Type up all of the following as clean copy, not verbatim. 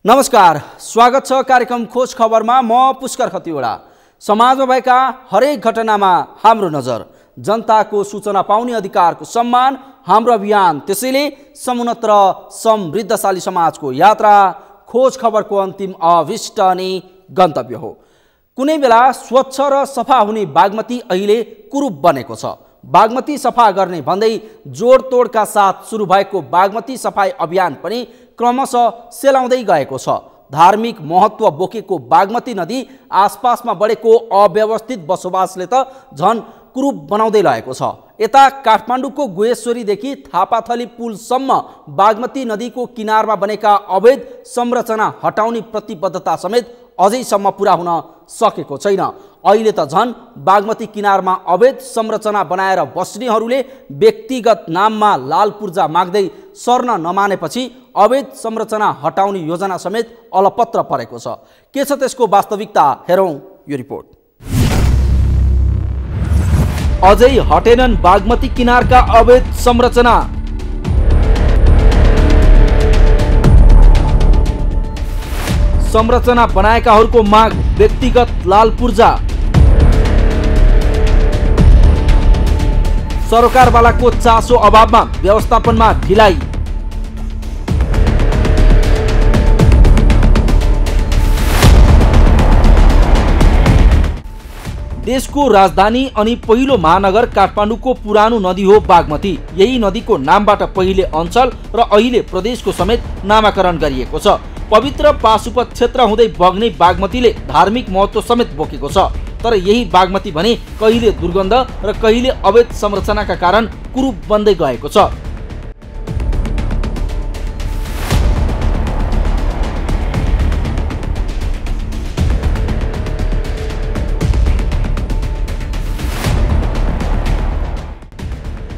नमस्कार, स्वागत छ कार्यक्रम खोज खबरमा। म पुष्कर खतिवडा। समाजमा भएका हरेक घटनामा हाम्रो नजर, जनताको सूचना पाउने अधिकारको सम्मान हाम्रो अभियान। त्यसैले समुन्नत र समृद्धशाली समाजको यात्रा खोज खबरको अन्तिम अभिष्ट अनि गन्तव्य हो। कुनै बेला स्वच्छ र सफा हुने बागमती अहिले कुरूप बनेको छ। बागमती सफा गर्ने भन्दै जोडतोडका साथ सुरु भएको बागमती सफाई अभियान पनि क्रमशः सेलाउँदै गएको छ। धार्मिक महत्त्व बोकेको बागमती नदी आसपासमा बढेको अव्यवस्थित बसोबासले त झन कुरूप बनाउँदै लगेको छ। यता काठमाडौँको गुहेश्वरीदेखि थापाथली पुलसम्म बागमती नदीको किनारमा बनेका अवैध संरचना हटाउने प्रतिबद्धता समेत अझैसम्म पुरा हुन सकेको छैन। अहिले त झन बागमती किनारमा अवैध संरचना बनाएर बस्नेहरूले व्यक्तिगत नाममा लाल पूर्जा माग्दै सर्न नमानेपछि अवैध संरचना हटाउने योजना समेत अलपत्र परेको छ। के छ त्यसको वास्तविकता, हेरौँ यो रिपोर्ट। अझै हटेनन् बागमती किनारका अवैध संरचना। संरचना बनाएकाहरूको माग व्यक्तिगत लाल पूर्जा। सरकारवालाको चासो अभावमा व्यवस्थापनमा ढिलाइ। देशको राजधानी अनि पहिलो महानगर काठमाडौँको पुरानो नदी हो बागमती। यही नदीको नामबाट पहिले अञ्चल र अहिले प्रदेशको समेत नामाकरण गरिएको छ। पवित्र पाशुपत क्षेत्र हुँदै बग्ने बागमतीले धार्मिक महत्त्व समेत बोकेको छ। तर यही बागमती भने कहिले दुर्गन्ध र कहिले अवैध संरचनाका कारण कुरूप बन्दै गएको छ।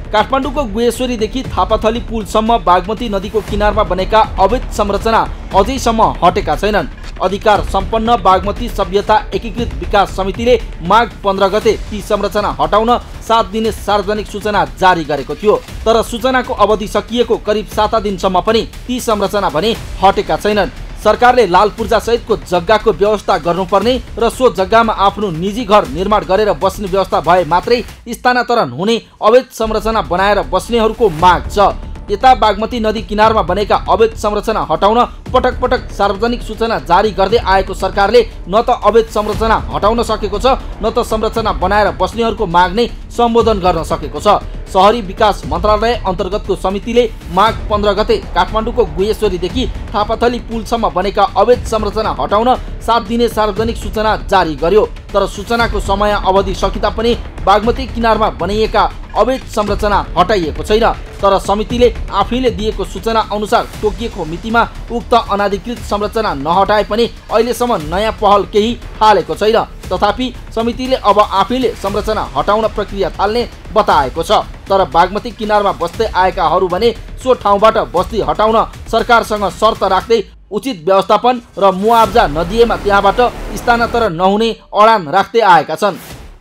काठमाडौँको गुहेश्वरीदेखि थापाथली पुलसम्म बागमती नदीको किनारमा बनेका अवैध संरचना अझैसम्म हटेका छैनन्। अधिकार सम्पन्न बागमती सभ्यता एकीकृत विकास समितिले माघ 15 गते ती संरचना हटाउन 7 दिने सार्वजनिक सूचना जारी गरेको थियो। तर सूचनाको अवधि सकिएको करिब 7 दिनसम्म पनि ती संरचना भने हटेका छैनन्। सरकारले लाल पूर्जा सहितको जग्गाको व्यवस्था गर्नुपर्ने र सो जग्गामा आफ्नो निजी घर निर्माण गरेर बस्ने व्यवस्था भए मात्रै स्थानान्तरण हुने अवैध संरचना बनाएर बस्नेहरूको माग छ। यता बागमती नदी किनारमा बनेका अवैध संरचना हटाउन पटक पटक सार्वजनिक सूचना जारी गर्दै आएको सरकारले न त अवैध संरचना हटाउन सकेको छ, न त संरचना बनाएर बस्नेहरूको माग नै सम्बोधन गर्न सकेको छ। शहरी विकास मन्त्रालय अन्तर्गतको समितिले माघ 15 गते काठमाडौँको गुहेश्वरीदेखि थापाथली पुलसम्म बनेका अवैध संरचना हटाउन 7 दिने सार्वजनिक सूचना जारी गर्यो। तर सूचनाको समय अवधि सकिँदा पनि बागमती किनारमा बनाइएका अवैध संरचना हटाइएको छैन। तर समितिले आफैले दिएको सूचना अनुसार तोकिएको मितिमा उक्त अनाधिकृत संरचना नहटाए पनि अहिलेसम्म नयाँ पहल केही थालेको छैन। तथापि समितिले अब आफैले संरचना हटाउन प्रक्रिया थाल्ने बताएको छ। तर बागमती किनारमा बस्दै आएकाहरू भने सो ठाउँबाट बस्ती हटाउन सरकारसँग शर्त राख्दै उचित व्यवस्थापन र मुआब्जा नदिएमा त्यहाँबाट स्थानान्तरण नहुने अडान राख्दै आएका छन्।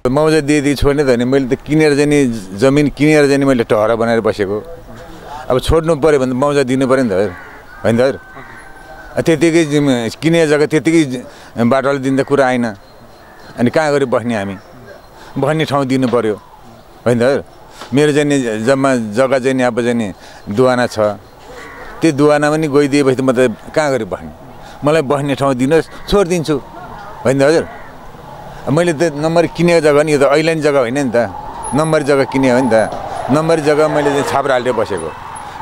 मुआब्जा दिएदेखि छोड्ने त होइन, मैले त किनेर जाने जमिन किनेर जाने मैले टहरा बनाएर बसेको। अब छोड्नु पऱ्यो भने त मुआब्जा दिनु पऱ्यो नि त, होइन त? त्यतिकै किनेर जग्गा त्यतिकै बाटोले दिँदा कुरा आएन। अनि कहाँ गरी बस्ने हामी? बस्ने ठाउँ दिनु पऱ्यो, होइन त? मेरो जाने जम्मा जग्गा चाहिँ अब चाहिँ दुवाना छ, त्यो दुवाना पनि गइदिएपछि त म त कहाँ गरी बस्ने? मलाई बस्ने ठाउँ दिनुहोस्, छोडिदिन्छु, होइन त हजुर? मैले त नम्बरी किनेको जग्गा नि, यो त ऐल्यान्ड जग्गा होइन नि त, नम्बरी जग्गा किने हो नि त। नम्बरी जग्गा मैले चाहिँ छाप्रा हालेर बसेको।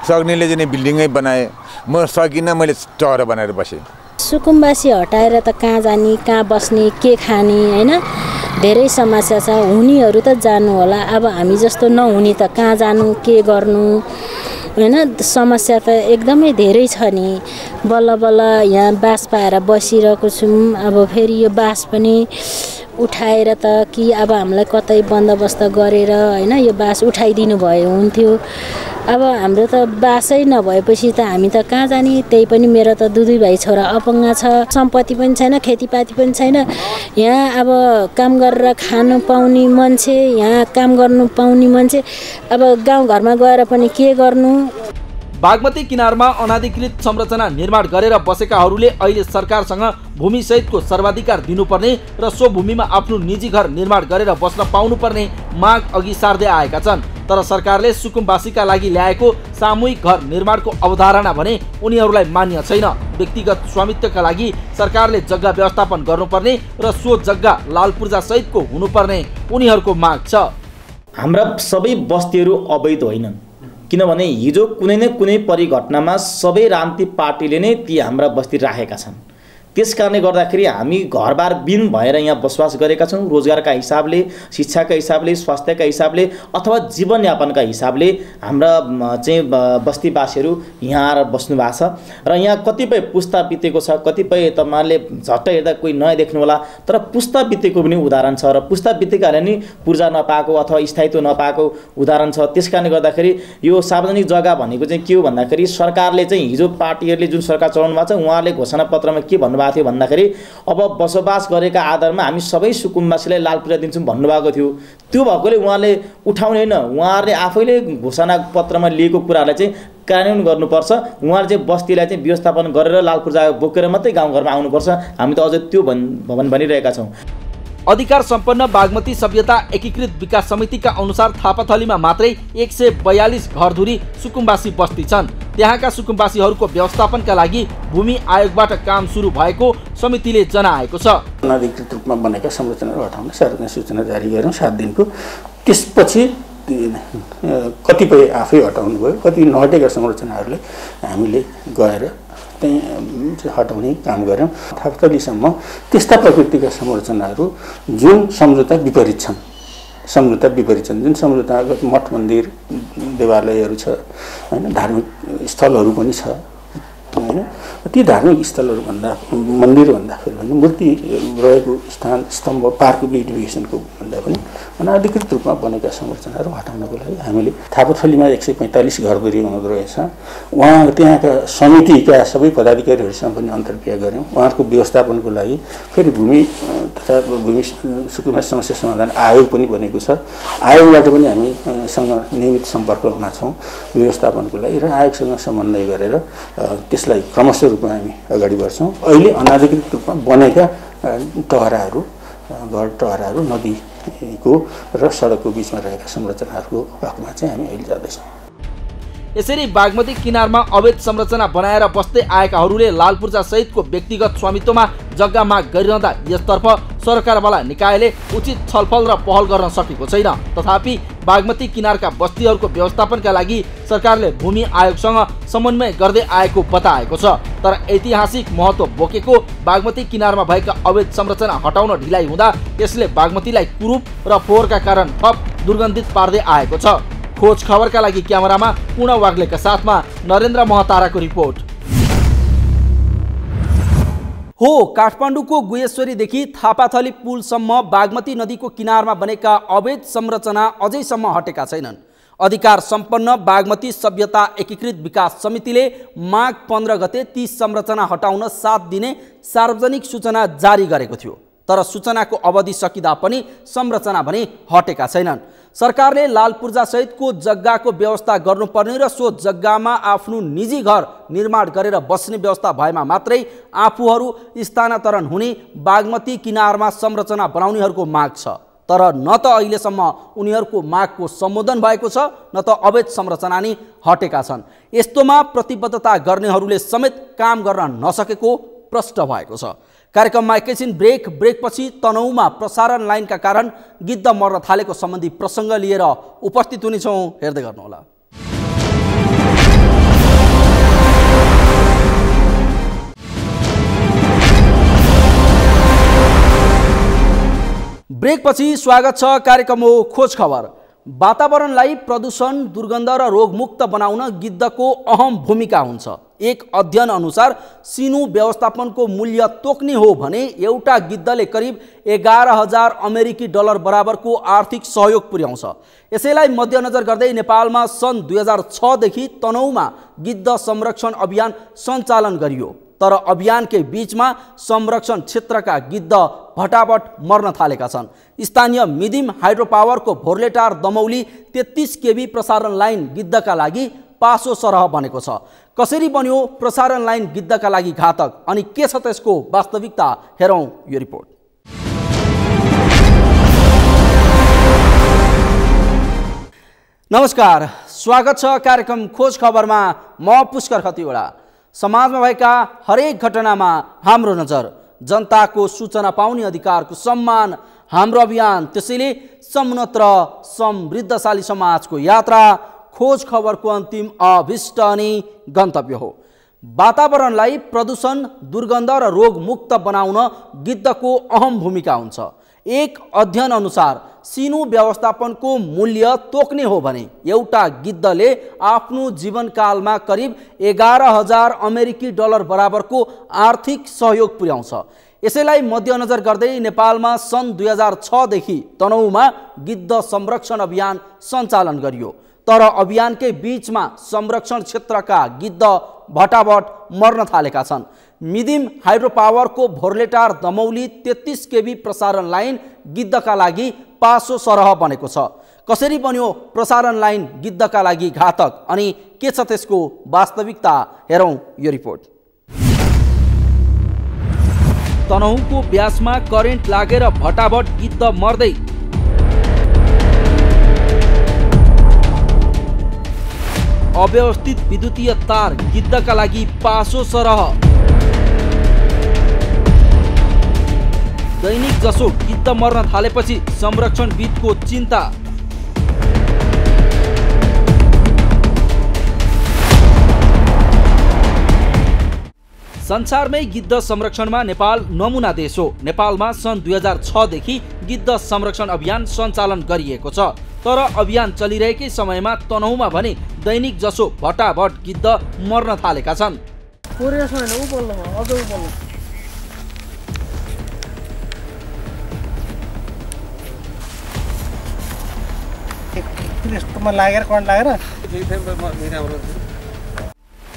सक्नेले चाहिँ बिल्डिङै बनाए, म सकिनँ, मैले टहर बनाएर बसेँ। सुकुम्बासी हटाएर त कहाँ जाने, कहाँ बस्ने, के खाने, होइन? धेरै समस्या छ। हुनेहरू त जानु होला, अब हामी जस्तो नहुने त कहाँ जानु, के गर्नु, होइन? समस्या त एकदमै धेरै छ नि। बल्ल बल्ल यहाँ बास पाएर बसिरहेको छौँ। अब फेरि यो बास पनि उठाएर त कि अब हामीलाई कतै बन्दोबस्त गरेर, होइन, यो बास उठाइदिनु भए हुन्थ्यो। अब हाम्रो त बासै नभएपछि त हामी त कहाँ जाने? त्यही पनि मेरो त दुई भाइ छोरा अपङ्ग छ, सम्पत्ति पनि छैन, खेतीपाती पनि छैन। यहाँ अब काम गरेर खानु पाउने मान्छे, यहाँ काम गर्नु पाउने मान्छे अब गाउँघरमा गएर पनि के गर्नु? बागमती किनारमा अनाधिकृत संरचना निर्माण गरेर बसेकाहरूले अहिले सरकारसँग भूमि सहितको सर्वाधिकार दिनुपर्ने र सो भूमिमा आफ्नो निजी घर निर्माण गरेर बस्न पाउनुपर्ने माग अघि सार्दै आएका छन्। तर सरकारले सुकुम्बासीका लागि ल्याएको सामूहिक घर निर्माणको अवधारणा भने उनीहरूलाई मान्य छैन। व्यक्तिगत स्वामित्वका लागि सरकारले जग्गा व्यवस्थापन गर्नुपर्ने र सो जग्गा लाल पूर्जा सहितको हुनुपर्ने उनीहरूको माग छ। हाम्रा सबै बस्तीहरू अवैध होइनन्, किनभने हिजो कुनै न कुनै परिघटनामा सबै राजनीतिक पार्टीले नै ती हाम्रा बस्ती राखेका छन्। त्यसकारणले गर्दाखेरि हामी घरबार बिन भएर यहाँ बसोबास गरेका छौँ। रोजगारका हिसाबले, शिक्षाका हिसाबले, स्वास्थ्यका हिसाबले अथवा जीवनयापनका हिसाबले हाम्रा चाहिँ बस्तीवासीहरू यहाँ आएर बस्नु भएको छ र यहाँ कतिपय पुस्ता बितेको छ। कतिपय तपाईँहरूले झट्ट हेर्दा कोही नयाँ देख्नु होला, तर पुस्ता बितेको पनि उदाहरण छ र पुस्ता बितेकाले नि पूर्जा नपाएको अथवा स्थायित्व नपाएको उदाहरण छ। त्यसकारणले गर्दाखेरि यो सार्वजनिक जग्गा भनेको चाहिँ के हो भन्दाखेरि सरकारले चाहिँ हिजो पार्टीहरूले जुन सरकार चलाउनु भएको छ उहाँहरूले घोषणापत्रमा के भन्नुभएको थियो भन्दाखेरि अब बसोबास गरेका आधारमा हामी सबै सुकुम्बासीलाई लाल पूर्जा दिन्छौँ भन्नुभएको थियो। त्यो भएकोले उहाँले उठाउने होइन, उहाँहरूले आफैले घोषणापत्रमा लिएको कुरालाई चाहिँ कार्यान्वयन गर्नुपर्छ। उहाँले चाहिँ बस्तीलाई चाहिँ व्यवस्थापन गरेर लाल पूर्जा बोकेर मात्रै गाउँघरमा आउनुपर्छ। हामी त अझै त्यो भनिरहेका छौँ। अधिकार सम्पन्न बागमती सभ्यता एकीकृत विकास समितिका अनुसार थापाथलीमा मात्रै 142 घरधुरी सुकुम्बासी बस्ती छन्। त्यहाँका सुकुम्बासीहरूको व्यवस्थापनका लागि भूमि आयोगबाट काम सुरु भएको समितिले जनाएको छ। अनाधिकृत रूपमा बनेका संरचनाहरू हटाउन सार्वजनिक सूचना जारी गर्यौँ 7 दिनको। त्यसपछि कतिपय आफै हटाउनु भयो, कति नहटेका संरचनाहरूले हामीले गएर चाहिँ हटाउने काम गऱ्यौँ। थापाथलीसम्म त्यस्ता प्रकृतिका संरचनाहरू जुन सम्झौता विपरीत छन्, जुन सम्झौतागत मठ मन्दिर देवालयहरू छ होइन, धार्मिक स्थलहरू पनि छ होइन। ती धार्मिक स्थलहरूभन्दा मन्दिरभन्दाखेरि पनि मूर्ति रहेको स्थान, स्तम्भ, पार्क ब्युटिफिकेसनको भन्दा पनि अनाधिकृत रूपमा बनेका संरचनाहरू हटाउनको लागि हामीले थापाथलीमा 145 घरधुरी हुँदो रहेछ। त्यहाँका समितिका सबै पदाधिकारीहरूसँग पनि अन्तर्क्रिया गऱ्यौँ। उहाँहरूको व्यवस्थापनको लागि फेरि भूमि तथा भूमि सुकुम्बासी समस्या समाधान आयोग पनि बनेको छ। आयोगबाट पनि हामीसँग नियमित सम्पर्कमा छौँ व्यवस्थापनको लागि र आयोगसँग समन्वय गरेर त्यसलाई क्रमशः रूपमा हामी अगाडि बढ्छौँ। अहिले अनाधिकृत रूपमा बनेका टहराहरू, घर टहराहरू, नदीको र सडकको बिचमा रहेका संरचनाहरूको हकमा चाहिँ हामी अहिले जाँदैछौँ। यसरी बागमती किनारमा अवैध संरचना बनाएर बस्दै आएकाहरूले लाल पूर्जा सहितको व्यक्तिगत स्वामित्वमा जग्गा माग गरिरहँदा यसतर्फ सरकारवाला निकायले उचित छलफल र पहल गर्न सकेको छैन। तथापि बागमती किनारका बस्तीहरूको व्यवस्थापनका लागि सरकारले भूमि आयोगसँग समन्वय गर्दै आएको बताएको छ। तर ऐतिहासिक महत्त्व बोकेको बागमती किनारमा भएका अवैध संरचना हटाउन ढिलाइ हुँदा यसले बागमतीलाई कुरूप र फोहोरका कारण थप दुर्गन्धित पार्दै आएको छ। खोज खबरका लागि क्यामेरामा पूर्ण वाग्लेका साथमा नरेन्द्र महताराको रिपोर्ट। हो काठमाडौँको गुहेश्वरीदेखि थापाथली पुलसम्म बागमती नदीको किनारमा बनेका अवैध संरचना अझैसम्म हटेका छैनन्। अधिकार सम्पन्न बागमती सभ्यता एकीकृत विकास समितिले माघ 15 गते ती संरचना हटाउन 7 दिने सार्वजनिक सूचना जारी गरेको थियो। तर सूचनाको अवधि सकिँदा पनि संरचना भने हटेका छैनन्। सरकारले लाल पूर्जा सहितको जग्गाको व्यवस्था गर्नुपर्ने र सो जग्गामा आफ्नो निजी घर निर्माण गरेर बस्ने व्यवस्था भएमा मात्रै आफूहरू स्थानान्तरण हुने बागमती किनारमा संरचना बनाउनेहरूको माग छ। तर न त अहिलेसम्म उनीहरूको मागको सम्बोधन भएको छ, न त अवैध संरचना नै हटेका छन्। यस्तोमा प्रतिबद्धता गर्नेहरूले समेत काम गर्न नसकेको प्रष्ट भएको छ। कार्यक्रममा एकैछिन ब्रेकपछि तनहुँमा प्रसारण लाइनका कारण गिद्ध मर्न थालेको सम्बन्धी प्रसङ्ग लिएर उपस्थित हुनेछौँ। हेर्दै गर्नुहोला। ब्रेकपछि स्वागत छ। कार्यक्रम हो खोज खबर। वातावरणलाई प्रदूषण, दुर्गन्ध र रोगमुक्त बनाउन गिद्धको अहम भूमिका हुन्छ। एक अध्ययन अनुसार सिनु व्यवस्थापनको मूल्य तोक्ने हो भने एउटा गिद्धले करिब 11,000 अमेरिकी डलर बराबरको आर्थिक सहयोग पुर्याउँछ। यसैलाई मध्यनजर गर्दै नेपालमा सन् 2006 देखि तनहुँमा गिद्ध संरक्षण अभियान सञ्चालन गरियो। तर अभियानकै बीचमा संरक्षण क्षेत्रका गिद्ध भटाभट मर्न थालेका छन्। स्थानीय मिदिम हाइड्रो पावरको भोर्लेटार दमौली 33 केबी प्रसारण लाइन गिद्धका लागि पासो सरह बनेको छ। कसरी बन्यो प्रसारण लाइन गिद्धका लागि घातक अनि के छ त्यसको वास्तविकता हेरौँ यो रिपोर्ट। नमस्कार, स्वागत छ कार्यक्रम खोज खबरमा। म पुष्कर खतिवडा। समाजमा भएका हरेक घटनामा हाम्रो नजर, जनताको सूचना पाउने अधिकारको सम्मान हाम्रो अभियान। त्यसैले समुन्नत र समृद्धशाली समाजको यात्रा खोज खबरको अन्तिम अभिष्ट अनि गन्तव्य हो। वातावरणलाई प्रदूषण, दुर्गन्ध र रोगमुक्त बनाउन गिद्धको अहम भूमिका हुन्छ। एक अध्ययन अनुसार सिनु व्यवस्थापनको मूल्य तोक्ने हो भने एउटा गिद्धले आफ्नो जीवनकालमा करिब 11,000 अमेरिकी डलर बराबरको आर्थिक सहयोग पुर्याउँछ। यसैलाई मध्यनजर गर्दै नेपालमा सन् 2006 देखि तनहुँमा गिद्ध संरक्षण अभियान सञ्चालन गरियो। तर अभियानकै बीचमा संरक्षण क्षेत्रका गिद्ध भटाभट मर्न थालेका छन्। मिदिम हाइड्रो पावरको भोर्लेटार दमौली 33 केबी प्रसारण लाइन गिद्धका लागि पासो सरह बनेको छ। कसरी बन्यो प्रसारण लाइन गिद्धका लागि घातक अनि के छ त्यसको वास्तविकता हेरौँ यो रिपोर्ट। तनहुँको ब्यासमा करेन्ट लागेर भटाभट गिद्ध मर्दै। अव्यवस्थित विद्युतीय तार गिद्धका लागि पासो सरह। दैनिक जसो गिद्ध मर्न थालेपछि संरक्षणविदको चिन्ता। संसारमै गिद्ध संरक्षणमा नेपाल नमुना देश हो। नेपालमा सन् 2006 देखि गिद्ध संरक्षण अभियान सञ्चालन गरिएको छ। तर अभियान चलिरहेकै समयमा तनहुँमा भने दैनिक जसो भटाभट गिद्ध मर्न थालेका छन्।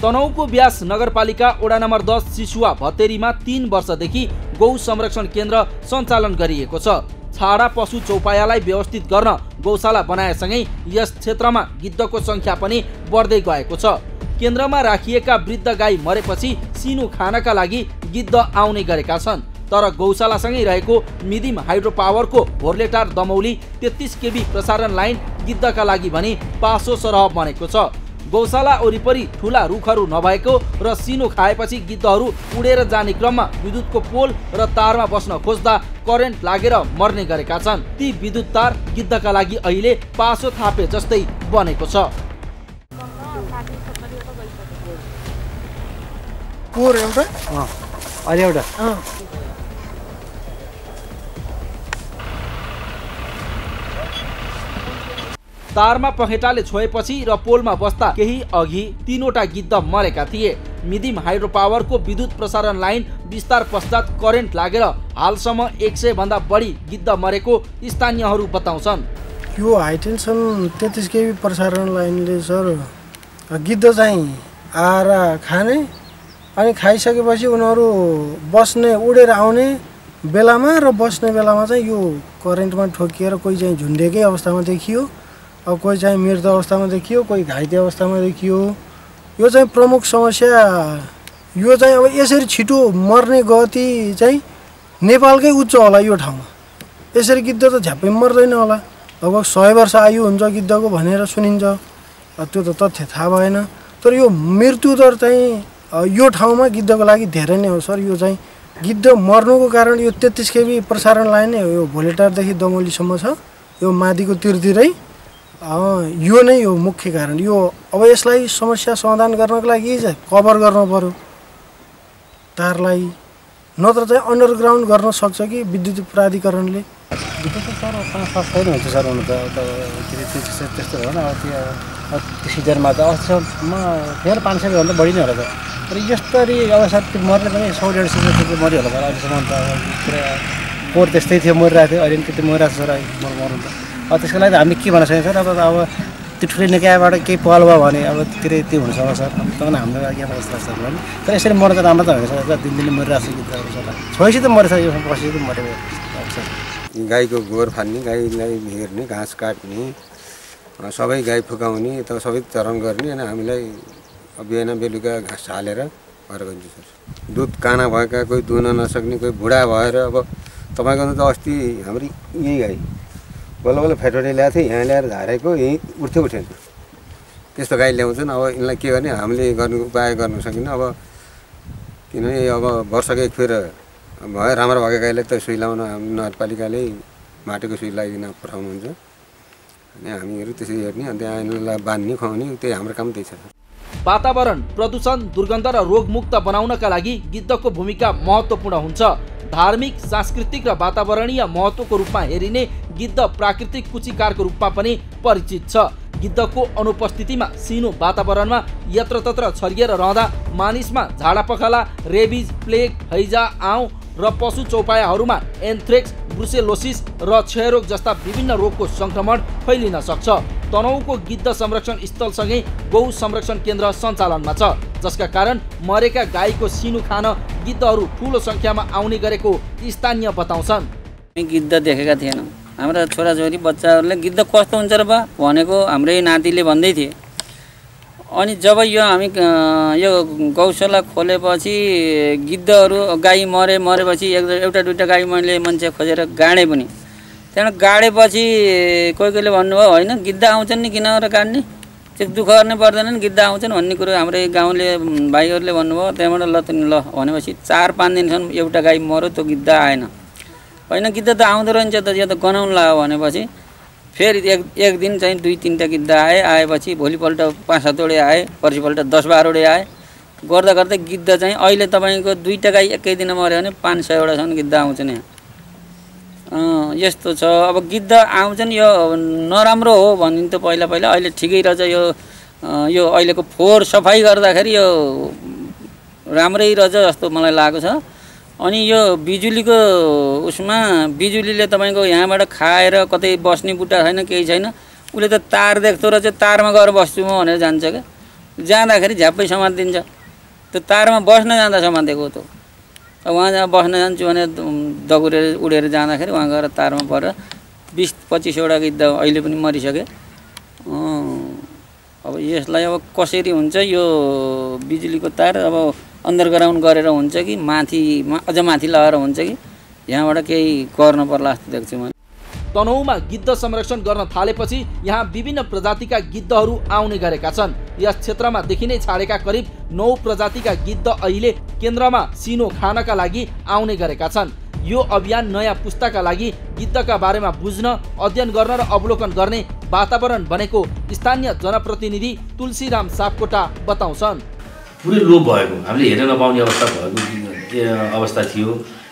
तनहुँको ब्यास नगरपालिका वडा नम्बर 10 सिसुवा भतेरीमा 3 वर्षदेखि गौ संरक्षण केन्द्र सञ्चालन गरिएको छ। छाडा पशु चौपायालाई व्यवस्थित गर्न गौशाला बनाएसँगै यस क्षेत्रमा गिद्धको संख्या पनि बढ्दै गएको छ। केन्द्रमा राखिएका वृद्ध गाई मरेपछि सिनु खानका लागि गिद्ध आउने गरेका छन्। तर गौशालासँगै रहेको मिदिम हाइड्रो पावरको भोर्लेटार दमौली 33 केबी प्रसारण लाइन गिद्धका लागि भने पासो सरह बनेको छ। गौशाला वरिपरि ठुला रुखहरू नभएको र सिनो खाएपछि गिद्धहरू उडेर जाने क्रममा विद्युतको पोल र तारमा बस्न खोज्दा करेन्ट लागेर मर्ने गरेका छन्। ती विद्युत तार गिद्धका लागि अहिले पासो थापे जस्तै बनेको छ। तारमा पखेटाले छोएपछि र पोलमा बस्दा केही अघि 3वटा गिद्ध मरेका थिए। मिदिम हाइड्रो पावरको विद्युत प्रसारण लाइन विस्तार पश्चात करेन्ट लागेर हालसम्म 100 भन्दा बढी गिद्ध मरेको स्थानीयहरू बताउँछन्। यो हाइटेन्सन 33 केबी प्रसारण लाइनले सर गिद्ध चाहिँ आएर खाने अनि खाइसकेपछि उनीहरू बस्ने उडेर आउने बेलामा र बस्ने बेलामा चाहिँ यो करेन्टमा ठोकिएर कोही चाहिँ झुन्डेकै अवस्थामा देखियो, अब कोही चाहिँ मृत अवस्थामा देखियो, कोही घाइते अवस्थामा देखियो। यो चाहिँ प्रमुख समस्या। यो चाहिँ अब यसरी छिटो मर्ने गति चाहिँ नेपालकै उच्च होला यो ठाउँमा। यसरी गिद्ध त झ्याप्पै मर्दैन होला। लगभग 100 वर्ष आयु हुन्छ गिद्धको भनेर सुनिन्छ। त्यो त तथ्य थाहा भएन। तर यो मृत्यु दर चाहिँ यो ठाउँमा गिद्धको लागि धेरै नै हो सर। यो चाहिँ गिद्ध मर्नुको कारण यो 33 केबी प्रसारण लाइन नै हो। यो भोलेटारदेखि दमौलीसम्म छ। यो मादिको तिरतिरै यो नै हो मुख्य कारण। यो अब यसलाई समस्या समाधान गर्नको लागि चाहिँ कभर गर्नु पर्यो तारलाई, नत्र चाहिँ अन्डरग्राउन्ड गर्न सक्छ कि विद्युत प्राधिकरणले। विद्युत त सर 5-7 नै हुन्छ सर। हुनु त त्यस्तो हो न। अब त्यो सिजनमा त अहिलेसम्म फेरि 500 भन्दा बढी नै होला त। तर यस्तरी अब सर त्यो मर्ने पनि 100-150 जस्तो मऱ्यो होला सर। अहिलेसम्म त पुरा पोहोर त्यस्तै थियो, मरिरहेको थियो। अहिले त्यति मरिरहेको छ सर मर्नु त। अब त्यसको लागि त हामीले के भन्न सकिन्छ सर। अब त्यो ठुलो निकायबाट केही पहल भयो भने अब त्यो हुनसक्छ सर। तपाईँ हाम्रो लागि अब यस्तो छ भने तर यसरी मर्न त राम्रो त होइन सर। दिनदिनै मरिरहेको छ गिद्धहरू सर। छोएपछि त मरेछ, यो पछि त मरेको सर। गाईको गोबर फान्ने, गाईलाई हेर्ने, घाँस काट्ने, सबै गाई फुकाउने यता सबै चरण गर्ने अनि हामीलाई बिहान बेलुका घाँस हालेर भएर गइन्छ सर। दुध काना भएका कोही दुहुन नसक्ने कोही बुढा भएर अब तपाईँको त अस्ति हाम्रो यही गाई बल्ल बल्ल फ्याटोरी ल्याएको थियो यहाँ ल्याएर झारेको यहीँ उठेन त्यस्तो गाई ल्याउँछन्। अब यिनलाई के गर्ने हामीले गर्नु उपाय गर्न सकिन्न अब किनभने अब वर्षको एक फेर भयो राम्रो भएको गाईलाई त सुई लाउन हामी नगरपालिकाले माटोको सुई लगाइदिन पठाउनुहुन्छ अनि हामीहरू त्यसरी हेर्ने अनि त्यहाँ यिनीहरूलाई बाँध्ने खुवाउने त्यही हाम्रो काम त्यही छ। वातावरण प्रदूषण दुर्गन्ध र रोगमुक्त बनाउनका लागि गिद्धको भूमिका महत्त्वपूर्ण हुन्छ। धार्मिक सांस्कृतिक र वातावरणीय महत्त्वको रूपमा हेरिने गिद्ध प्राकृतिक कुचिकारको रूपमा पनि परिचित छ। गिद्धको अनुपस्थितिमा सिनो वातावरणमा यत्रतत्र छरिएर रहँदा मानिसमा झाडापखाला, रेबिज, प्लेग, हैजा, आउँ र पशु चौपायाहरूमा एन्थ्रेक्स, ब्रुसेलोसिस र क्षयरोग जस्ता विभिन्न रोगको संक्रमण फैलिन सक्छ। तनहुँको गिद्ध संरक्षण स्थलसँगै गौ संरक्षण केन्द्र सञ्चालनमा छ, जसका कारण मरेका गाईको सिनो खान गिद्धहरू ठूलो संख्यामा आउने गरेको स्थानीय बताउँछन्। गिद्ध देखेका थिएनौँ। हाम्रा छोराछोरी बच्चाहरूले गिद्ध कस्तो हुन्छ र बा भनेको हाम्रै नातिले भन्दै थिए। अनि जब यो हामी यो गौशाला खोलेपछि गिद्धहरू गाई मरेपछि एउटा दुईवटा गाई मैले मान्छे खोजेर गाडेँ पनि। त्यहाँबाट गाडेपछि कोहीले भन्नुभयो होइन गिद्ध आउँछन् नि किन र गाड्ने, त्यो दुःख गर्ने पर्दैन नि गिद्ध आउँछन् भन्ने कुरो हाम्रै गाउँले भाइहरूले भन्नुभयो। त्यहाँबाट ल भनेपछि 4-5 दिनसम्म एउटा गाई मऱ्यो, त्यो गिद्ध आएन। होइन गिद्ध त आउँदो रहेछ त यो त गनाउनु लाग्यो भनेपछि फेरि एक दिन चाहिँ 2-3टा गिद्ध आएपछि भोलिपल्ट 5-7 वटा आए, पर्सिपल्ट 10-12 वटा आए। गर्दा गर्दै गिद्ध चाहिँ अहिले तपाईँको 2टा गाई एकै दिन मऱ्यो भने 500 वटासम्म गिद्ध आउँछन् यहाँ। यस्तो छ। अब गिद्ध आउँछन् यो नराम्रो हो भनिन्थ्यो पहिला अहिले ठिकै रहेछ। यो अहिलेको फोहोर सफाइ गर्दाखेरि यो राम्रै रहेछ जस्तो मलाई लागेको छ। अनि यो बिजुलीको उसमा बिजुलीले तपाईँको यहाँबाट खाएर कतै बस्ने बुट्टा छैन केही छैन, उसले त तार देख्दो रहेछ तारमा गएर बस्छु म भनेर जान्छ क्या। जाँदाखेरि झ्याप्पै समातिदिन्छ, त्यो तारमा बस्न जाँदा समातेको त। वहाँ जहाँ बस्न जान्छु भने दगुरेर उडेर जाँदाखेरि वहाँ गएर तारमा परेर 20-25 वटा गिद्ध अहिले पनि मरिसके। अब यसलाई अब कसरी हुन्छ यो बिजुलीको तार अब अन्डरग्राउन्ड गरेर हुन्छ कि अझ माथि लगाएर हुन्छ कि यहाँबाट केही गर्न पर्ला जस्तो देख्छु मैले। तनहुँमा गिद्ध संरक्षण गर्न थालेपछि यहाँ विभिन्न प्रजातिका गिद्धहरू आउने गरेका छन्। यस क्षेत्रमा देखिनै छाडेका करिब 9 प्रजातिका गिद्ध अहिले केन्द्रमा सिनो खानका लागि आउने गरेका छन्। यो अभियान नयाँ पुस्ताका लागि गिद्धका बारेमा बुझ्न, अध्ययन गर्न र अवलोकन गर्ने वातावरण बनेको स्थानीय जनप्रतिनिधि तुलसीराम सापकोटा बताउँछन्। पुरै लोप भएको, हामीले हेर्न नपाउने अवस्था थियो।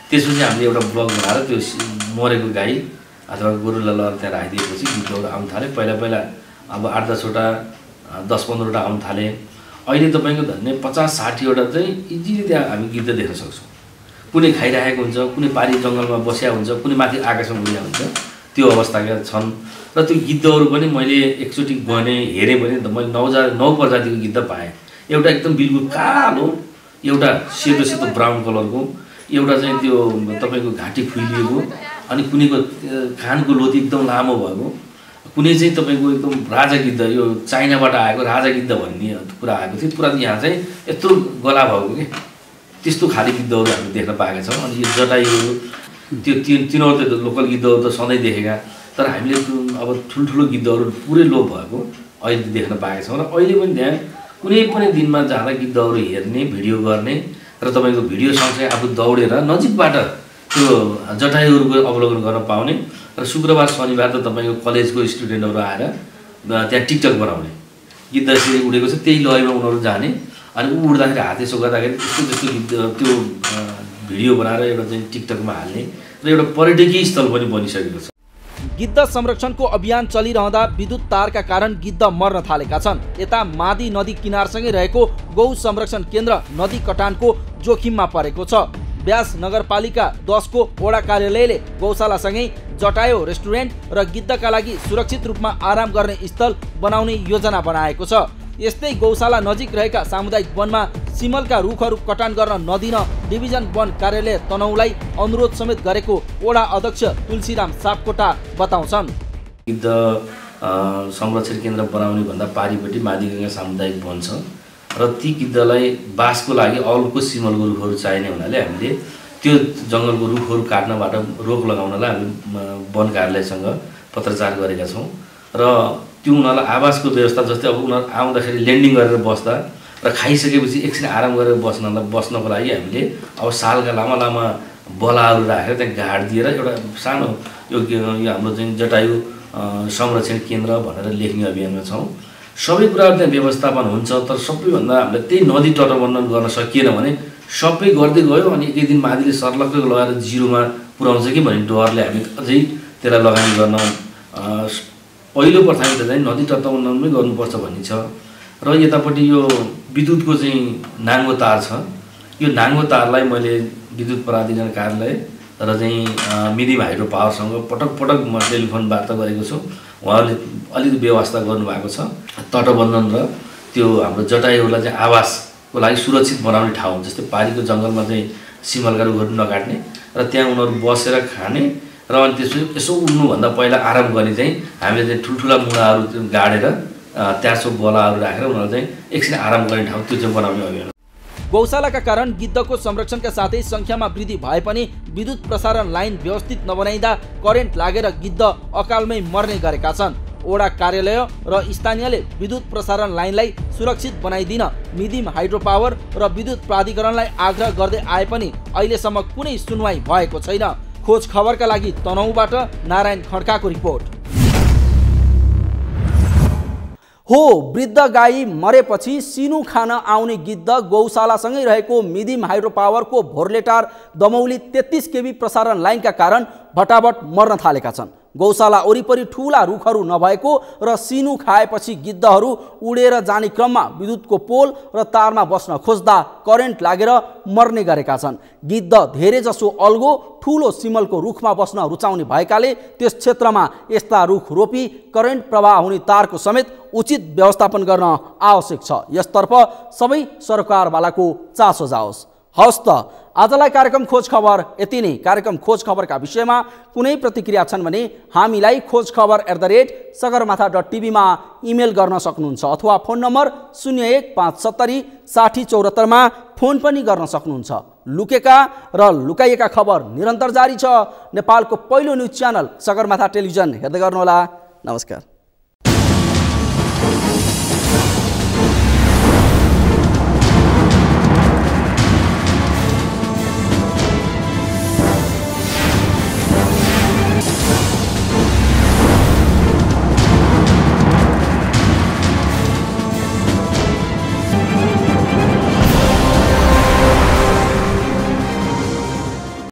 त्यसपछि हामीले एउटा ब्लग बनाएर त्यो मरेको गाई अथवा गोरुलाई लगेर त्यहाँ राखिदिएपछि गिद्धहरू आउनु थाले। पहिला अब 8-10 वटा 10-15 वटा आउनु थाले। अहिले तपाईँको धन्य 50-60 वटा चाहिँ इजिली त्यहाँ हामी गिद्ध देख्न सक्छौँ। कुनै खाइरहेको हुन्छ, कुनै पारी जङ्गलमा बसिया हुन्छ, कुनै माथि आकाशमा उड्या हुन्छ, त्यो अवस्थाका छन्। र त्यो गिद्धहरू पनि मैले एकचोटि गएँ हेरेँ भने त मैले 9 प्रजातिको गिद्ध पाएँ। एउटा एकदम बिल्कुल कालो, एउटा सेतो ब्राउन कलरको, एउटा चाहिँ त्यो तपाईँको घाँटी फुलिएको, अनि कुनैको कानको लोती एकदम लामो भएको, कुनै चाहिँ तपाईँको एकदम राजा गिद्ध, यो चाइनाबाट आएको राजा गिद्ध भन्ने कुरा आएको थियो। पुरा यहाँ चाहिँ यत्रो गला भएको कि त्यस्तो खाले गिद्धहरू हामी देख्न पाएका छौँ। अनि यो जटायुहरू त्यो तिनीहरू त लोकल गिद्धहरू त सधैँ देखेका, तर हामीले अब ठुल्ठुलो गिद्धहरू पुरै लोप भएको अहिले देख्न पाएका छौँ। र अहिले पनि त्यहाँ कुनै पनि दिनमा जाँदा गिद्धहरू हेर्ने, भिडियो गर्ने र तपाईँको भिडियो सँगसँगै आफू दौडेर नजिकबाट त्यो जटायुहरूको अवलोकन गर्न पाउने। र शुक्रबार शनिबार त तपाईँको कलेजको स्टुडेन्टहरू आएर त्यहाँ टिकटक बनाउने, गिद्ध यसरी उडेको छ त्यही लयमा उनीहरू जाने, अनि उड्दाखेरि हात यसो गर्दाखेरि त्यस्तो गिद्ध त्यो भिडियो बनाएर एउटा चाहिँ टिकटकमा हाल्ने र एउटा पर्यटकीय स्थल पनि बनिसकेको छ। गिद्ध संरक्षणको अभियान चलिरहँदा विद्युत तारका कारण गिद्ध मर्न थालेका छन्। यता मादी नदी किनारसँगै रहेको गौ संरक्षण केन्द्र नदी कटानको जोखिममा परेको छ। व्यास नगरपालिका 10 को वडा कार्यालयले गौशालासँगै जटायो रेस्टुरेन्ट र गिद्धका लागि सुरक्षित रूपमा आराम गर्ने स्थल बनाउने योजना बनाएको छ। यस्तै गौशाला नजिक रहेका सामुदायिक वनमा सिमलका रुखहरू कटान गर्न नदिन डिभिजन वन कार्यालय तनहुँलाई अनुरोध समेत गरेको वडा अध्यक्ष तुलसीराम सापकोटा बताउँछन्। गिद्ध संरक्षण केन्द्र बनाउने भन्दा पारिपट्टि मादिगङ्गा सामुदायिक वन छ र ती गिद्धलाई बासको लागि औलको सिमलको रुखहरू चाहिने हुनाले हामीले त्यो जङ्गलको रुखहरू काट्नबाट रोक लगाउनलाई हामीले वन कार्यालयसँग पत्रचार गरेका छौँ र त्यो उनीहरूलाई आवासको व्यवस्था जस्तै अब उनीहरू आउँदाखेरि ल्यान्डिङ गरेर बस्दा र खाइसकेपछि एकछिन आराम गरेर बस्नको लागि हामीले अब सालका लामा लामा बलाहरू राखेर त्यहाँ गाड दिएर एउटा सानो यो हाम्रो चाहिँ जटायु संरक्षण केन्द्र भनेर लेख्ने अभियानमा छौँ। सबै कुराहरू त्यहाँ व्यवस्थापन हुन्छ, तर सबैभन्दा हामीले त्यही नदी तटबन्धन गर्न सकिएन भने सबै गर्दै गयो अनि एकै दिन मादिले सर्लक्क लगाएर जिरोमा पुर्याउँछ कि भन्ने डरले हामी अझै त्यसलाई लगानी गर्न पहिलो प्राथमिकता चाहिँ नदी तटबन्धनमै गर्नुपर्छ भन्ने छ। र यतापट्टि यो विद्युतको चाहिँ नाङ्गो तार छ, यो नाङ्गो तारलाई मैले विद्युत प्राधिकरण कार्यालय र चाहिँ मिडिम हाइड्रो पावरसँग पटक पटक म टेलिफोन वार्ता गरेको छु। उहाँहरूले अलिकति व्यवस्था गर्नुभएको छ। तटबन्धन र त्यो हाम्रो जटायुहरूलाई चाहिँ आवासको लागि सुरक्षित बनाउने ठाउँ, जस्तै पारीको जङ्गलमा चाहिँ सिमलका रुखहरू नकाट्ने र त्यहाँ उनीहरू बसेर खाने र अनि त्यसपछि यसो उड्नुभन्दा पहिला आराम गर्ने चाहिँ हामीले चाहिँ ठुल्ठुला मुढाहरू गाडेर त्यासो बलाहरू राखेर उनीहरू चाहिँ एकछिन आराम गर्ने ठाउँ त्यो चाहिँ बनाउने अभियान। गौशालाका कारण गिद्धको संरक्षणका साथै संख्यामा वृद्धि भए पनि विद्युत प्रसारण लाइन व्यवस्थित नबनाइँदा करेन्ट लागेर गिद्ध अकालमै मर्ने गरेका छन्। ओडा कार्यालय र स्थानीयले विद्युत प्रसारण लाइनलाई सुरक्षित बनाइदिन मिडिम हाइड्रो पावर र विद्युत प्राधिकरणलाई आग्रह गर्दै आए पनि अहिलेसम्म कुनै सुनवाई भएको छैन। खोज खबरका लागि तनहुँबाट नारायण खड्काको रिपोर्ट। हो, वृद्ध गाई मरेपछि सिनु खान आउने गिद्ध गौशालासँगै रहेको मिडिम हाइड्रो पावरको भोर्लेटार दमौली 33 केबी प्रसारण लाइनका कारण भटाभट मर्न थालेका छन्। गौशाला वरिपरि ठूला रुखहरू नभएको र सिनु खाएपछि गिद्धहरू उडेर जाने क्रममा विद्युतको पोल र तारमा बस्न खोज्दा करेन्ट लागेर मर्ने गरेका छन्। गिद्ध धेरै जसो अल्गो ठूलो सिमलको रुखमा बस्न रुचाउने भएकाले त्यस क्षेत्रमा यस्ता रुख रोपी करेन्ट प्रवाह हुने तारको समेत उचित व्यवस्थापन गर्न आवश्यक छ। यसतर्फ सबै सरकारवालाको चासो जाओस्। हवस् त, आजलाई कार्यक्रम खोज खबर यति नै। कार्यक्रम खोज खबरका विषयमा कुनै प्रतिक्रिया छन् भने हामीलाई khojkhabar@sagarmatha.tv मा इमेल गर्न सक्नुहुन्छ अथवा फोन नम्बर 0157 60 74 मा फोन पनि गर्न सक्नुहुन्छ। लुकेका र लुकाइएका खबर निरन्तर जारी छ। नेपालको पहिलो न्युज च्यानल सगरमाथा टेलिभिजन हेर्दै गर्नुहोला। नमस्कार।